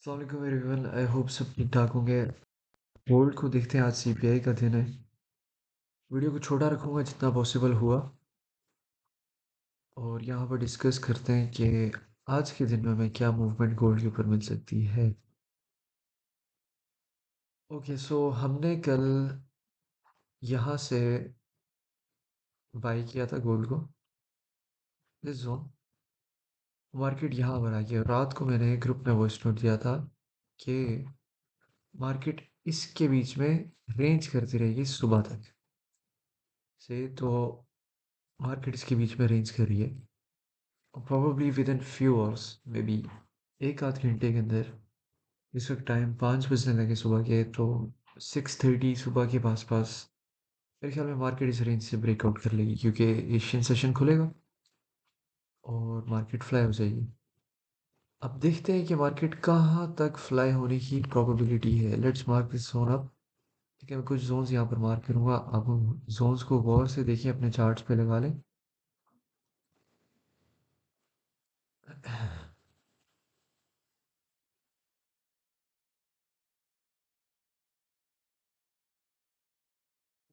अस्सलाम वालेकुम everyone. I hope सब ठीक ठाक होंगे। गोल्ड को देखते हैं, आज सीपीआई का दिन है। वीडियो को छोटा रखूंगा जितना पॉसिबल हुआ और यहाँ पर डिस्कस करते हैं कि आज के दिन में हमें क्या मूवमेंट गोल्ड के ऊपर मिल सकती है। ओके, सो हमने कल यहाँ से बाई किया था गोल्ड को, दिस जोन। मार्केट यहाँ पर आ गया। रात को मैंने ग्रुप में वॉइस नोट दिया था कि मार्केट इसके बीच में रेंज करती रहेगी सुबह तक से। तो मार्केट इसके बीच में रेंज कर रही है, probably with in few hours, may be एक आध घंटे के अंदर। इस वक्त टाइम 5 बजने लगे सुबह के, तो 6:30 सुबह के पास पास मेरे ख्याल में मार्केट इस रेंज से ब्रेकआउट कर लेगी, क्योंकि एशियन सेशन खुलेगा और मार्केट फ्लाई हो जाएगी। अब देखते हैं कि मार्केट कहाँ तक फ्लाई होने की प्रोबेबिलिटी है। Let's mark this zone up. ठीक है, मैं कुछ जोन्स यहाँ पर मार्क करूँगा। आप जोन्स को गौर से देखिए, अपने चार्ट्स पे लगा लें।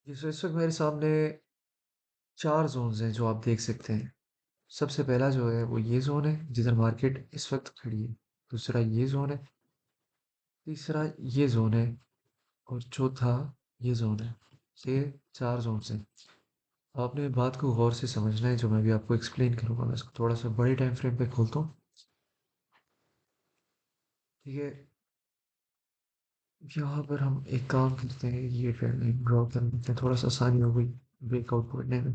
इस वक्त मेरे सामने 4 ज़ोन्स हैं जो आप देख सकते हैं। सबसे पहला जो है वो ये ज़ोन है जिधर मार्केट इस वक्त खड़ी है। दूसरा ये ज़ोन है, तीसरा ये ज़ोन है और चौथा ये ज़ोन है। तो ये 4 ज़ोन्स हैं। आपने बात को गौर से समझना है, जो मैं भी आपको एक्सप्लेन करूँगा। मैं इसको थोड़ा सा बड़े टाइम फ्रेम पे खोलता हूँ। ठीक है, यहाँ पर हम एक काम करते हैं, ये ट्रेंड लाइन ड्रॉ कर लेते हैं, थोड़ा सा आसानी हो गई ब्रेकआउट पढ़ने में।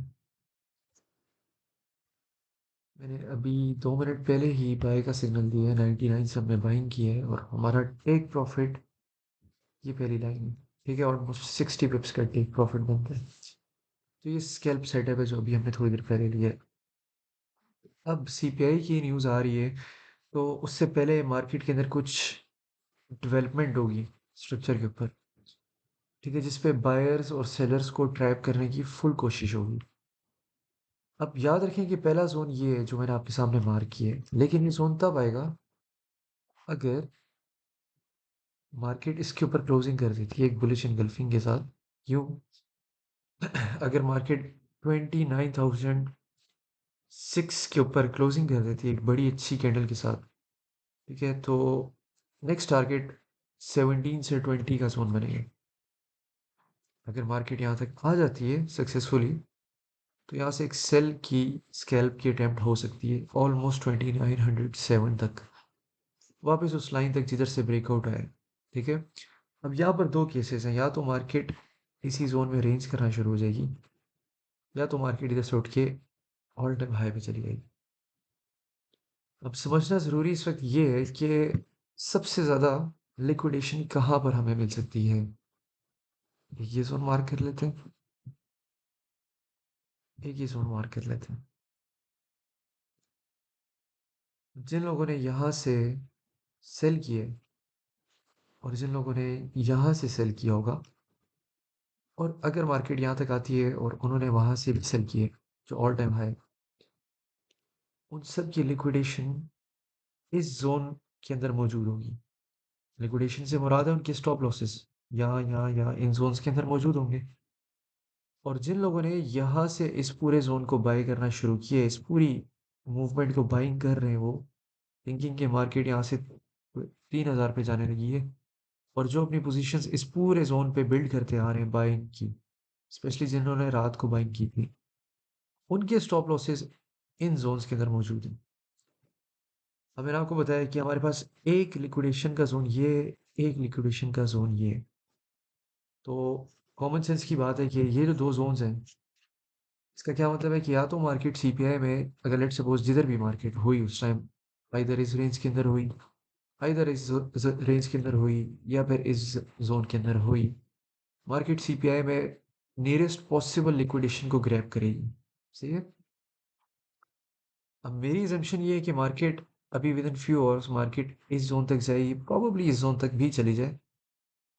मैंने अभी 2 मिनट पहले ही बाय का सिग्नल दिया है, 99 से हमने बाइंग की है और हमारा टेक प्रॉफिट ये पहली लाइन है। ठीक है, ऑलमोस्ट 60 पिप्स का टेक प्रॉफिट बनता है। तो ये स्कैल्प सेटअप है जो अभी हमने थोड़ी देर पहले लिया है। अब सीपीआई की न्यूज़ आ रही है, तो उससे पहले मार्केट के अंदर कुछ डेवलपमेंट होगी स्ट्रक्चर के ऊपर। ठीक है, जिसपे बायर्स और सेलर्स को ट्रैप करने की फुल कोशिश होगी। अब याद रखें कि पहला जोन ये है जो मैंने आपके सामने मार्क किया है, लेकिन ये जोन तब आएगा अगर मार्केट इसके ऊपर क्लोजिंग कर देती है एक बुलिश इनगल्फिंग के साथ। यूं अगर मार्केट 29,006 के ऊपर क्लोजिंग कर देती है एक बड़ी अच्छी कैंडल के साथ, ठीक है, तो नेक्स्ट टारगेट 17 से 20 का जोन बनेगा। अगर मार्केट यहाँ तक आ जाती है सक्सेसफुली, तो यहाँ से एक सेल की स्कैल्प की अटेम्प्ट हो सकती है ऑलमोस्ट 2907 तक, वापस उस लाइन तक जिधर से ब्रेकआउट आया। ठीक है, अब यहाँ पर दो केसेस हैं, या तो मार्केट इसी जोन में रेंज करना शुरू हो जाएगी, या तो मार्केट इधर से उठ के ऑल टाइम हाई पे चली गई। अब समझना ज़रूरी इस वक्त ये है कि सबसे ज़्यादा लिक्विडेशन कहाँ पर हमें मिल सकती है। एक ये जोन मार्क कर लेते हैं, एक ये जोन मार्क कर लेते हैं। जिन लोगों ने यहाँ से सेल किए और जिन लोगों ने यहाँ से सेल किया होगा, और अगर मार्केट यहाँ तक आती है और उन्होंने वहाँ से भी सेल किए जो ऑल टाइम हाई, उन सब की लिक्विडेशन इस जोन के अंदर मौजूद होगी। लिक्विडेशन से मुराद है उनके स्टॉप लॉसेस यहाँ यहाँ यहाँ इन जोन्स के अंदर मौजूद होंगे। और जिन लोगों ने यहाँ से इस पूरे जोन को बाय करना शुरू किया, इस पूरी मूवमेंट को बाइंग कर रहे हैं, वो थिंकिंग के मार्केट यहाँ से 3,000 पे जाने लगी है, और जो अपनी पोजीशंस इस पूरे जोन पे बिल्ड करते आ रहे हैं बाइंग की, स्पेशली जिन्होंने रात को बाइंग की थी, उनके स्टॉप लॉसेस इन जोन्स के अंदर मौजूद हैं। अब मैंने आपको बताया कि हमारे पास एक लिक्विडेशन का जोन ये, एक लिक्विडेशन का जोन ये। तो कॉमन सेंस की बात है कि ये जो दो जोन्स हैं, इसका क्या मतलब है कि या तो मार्केट सीपीआई में, अगर लेट सपोज जिधर भी मार्केट हुई उस टाइम, आइदर इस रेंज के अंदर हुई, आइदर इस रेंज के अंदर हुई, या फिर इस जोन के अंदर हुई, मार्केट सीपीआई में नियरेस्ट पॉसिबल लिक्विडेशन को ग्रैब करेगी। सही है। अब मेरी एजम्पशन ये है कि मार्केट अभी with in few hours market इस जोन तक जाएगी, प्रोबेबली इस जोन तक भी चली जाए,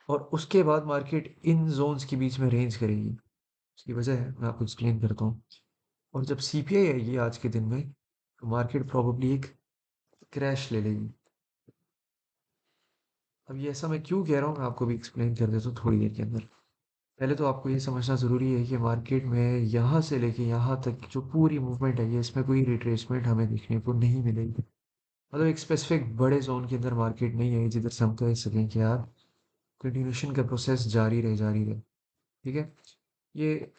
और उसके बाद मार्केट इन जोन्स के बीच में रेंज करेगी। उसकी वजह है, मैं आपको एक्सप्लेन करता हूँ। और जब सीपीआई आएगी आज के दिन में, तो मार्केट प्रोबेबली एक क्रैश ले लेगी। अब ये ऐसा मैं क्यों कह रहा हूँ, मैं आपको भी एक्सप्लेन कर देता हूँ थोड़ी देर के अंदर। पहले तो आपको ये समझना ज़रूरी है कि मार्केट में यहाँ से लेके यहाँ तक जो पूरी मूवमेंट है, ये इसमें कोई रिट्रेसमेंट हमें देखने को नहीं मिलेगी। मतलब एक स्पेसिफिक बड़े जोन के अंदर मार्केट नहीं है जिधर से हम कह सकें कि यार कंटिन्यूशन का प्रोसेस जारी रहे। ठीक है। ये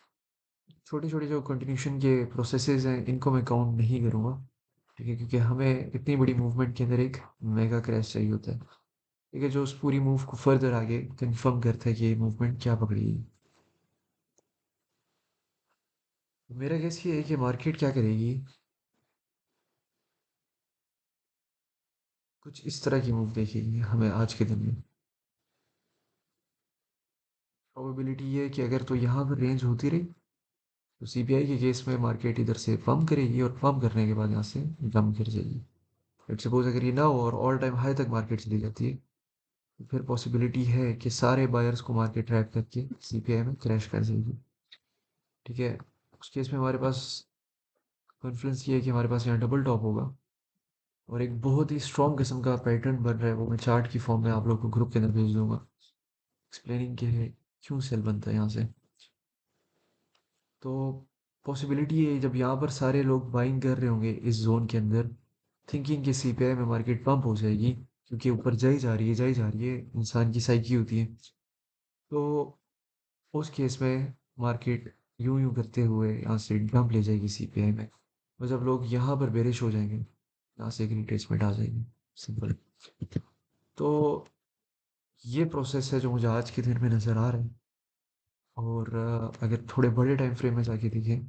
छोटे छोटे जो कंटिन्यूशन के प्रोसेसेस हैं इनको मैं काउंट नहीं करूँगा। ठीक है, क्योंकि हमें इतनी बड़ी मूवमेंट के अंदर एक मेगा क्रैश चाहिए होता है। ठीक है, जो उस पूरी मूव को फर्दर आगे कंफर्म करता है कि ये मूवमेंट क्या पकड़ेगी। मेरा गेस ये है कि मार्केट क्या करेगी, कुछ इस तरह की मूव देखेगी हमें आज के दिन में। प्रोबेबिलिटी ये है कि अगर तो यहाँ पर रेंज होती रही तो सीपीआई के केस में मार्केट इधर से पंप करेगी और पंप करने के बाद यहाँ से डंप गिर जाएगी। लेट्स सपोज अगर ये ना हो और ऑल टाइम हाई तक मार्केट चली जाती है, तो फिर पॉसिबिलिटी है कि सारे बायर्स को मार्केट ट्रैप करके सीपीआई में क्रैश कर जाएगी। ठीक है। उस केस में हमारे पास कॉन्फ्लुएंस ये है कि हमारे पास यहाँ डबल टॉप होगा और एक बहुत ही स्ट्रॉन्ग किस्म का पैटर्न बन रहा है, वो मैं चार्ट की फॉर्म में आप लोग को ग्रुप के अंदर भेज दूंगा, एक्सप्लेनिंग के है क्यों सेल बनता है यहाँ से। तो पॉसिबिलिटी है जब यहाँ पर सारे लोग बाइंग कर रहे होंगे इस जोन के अंदर, थिंकिंग कि सीपीआई में मार्केट पंप हो जाएगी, क्योंकि ऊपर जाई जा रही है, इंसान की साइकी होती है। तो उस केस में मार्केट यूं यूं करते हुए यहाँ से डंप ले जाएगी सीपीआई में। और जब लोग यहाँ पर बेरिश हो जाएंगे, यहाँ से एक रिट्रेसमेंट आ जाएगी। सिंपल। तो ये प्रोसेस है जो मुझे आज के दिन में नज़र आ रहा है। और अगर थोड़े बड़े टाइम फ्रेम में जाके देखें,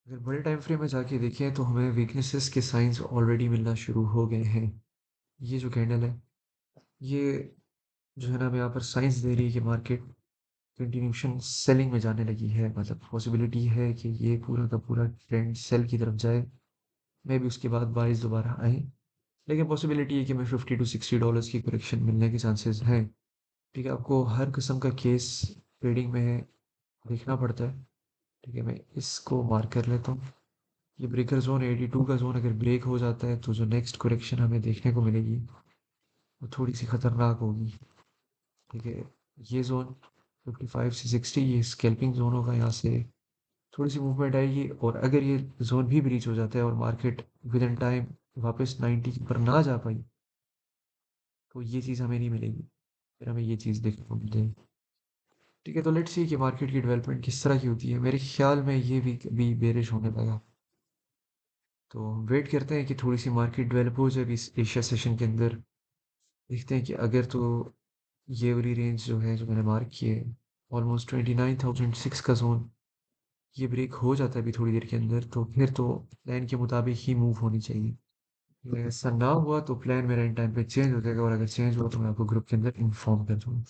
अगर बड़े टाइम फ्रेम में जाके देखें तो हमें वीकनेसेस के साइंस ऑलरेडी मिलना शुरू हो गए हैं। ये जो कैंडल है, ये जो है ना, हमें यहाँ पर साइंस दे रही है कि मार्केट कंटिन्यूशन सेलिंग में जाने लगी है। मतलब पॉसिबिलिटी है कि ये पूरा का पूरा ट्रेंड सेल की तरफ जाए, मे भी उसके बाद बारिश दोबारा आए। लेकिन पॉसिबिलिटी है कि हमें $50 to $60 की करेक्शन मिलने के चांसेस हैं। ठीक है, आपको हर किस्म का केस ट्रेडिंग में देखना पड़ता है। ठीक है, मैं इसको मार्क कर लेता हूँ। ये ब्रेकर जोन 82 का जोन अगर ब्रेक हो जाता है तो जो नेक्स्ट करेक्शन हमें देखने को मिलेगी वो थोड़ी सी खतरनाक होगी। ठीक है, ये जोन 55 से 60 ये स्कैल्पिंग जोन होगा, यहाँ से थोड़ी सी मूवमेंट आएगी। और अगर ये जोन भी ब्रीच हो जाता है और मार्केट विद इन टाइम वापस 90 पर ना जा पाई, तो ये चीज़ हमें नहीं मिलेगी, फिर हमें ये चीज़ देखने को मिल जाएगी। ठीक है, तो लेट्स सी कि मार्केट की डेवलपमेंट किस तरह की होती है। मेरे ख्याल में ये वीक भी बेरिश होने लगा, तो वेट करते हैं कि थोड़ी सी मार्केट डेवलप हो जाए इस एशिया सेशन के अंदर। देखते हैं कि अगर तो ये वाली रेंज जो है जो मैंने मार्क की है, ऑलमोस्ट 29,006 का जोन, ये ब्रेक हो जाता है अभी थोड़ी देर के अंदर, तो फिर तो प्लान के मुताबिक ही मूव होनी चाहिए। अगर ऐसा ना हुआ तो प्लान मेरा इन टाइम पे चेंज हो जाएगा, और अगर चेंज हुआ तो मैं आपको ग्रुप के अंदर इन्फॉर्म कर दूँगा।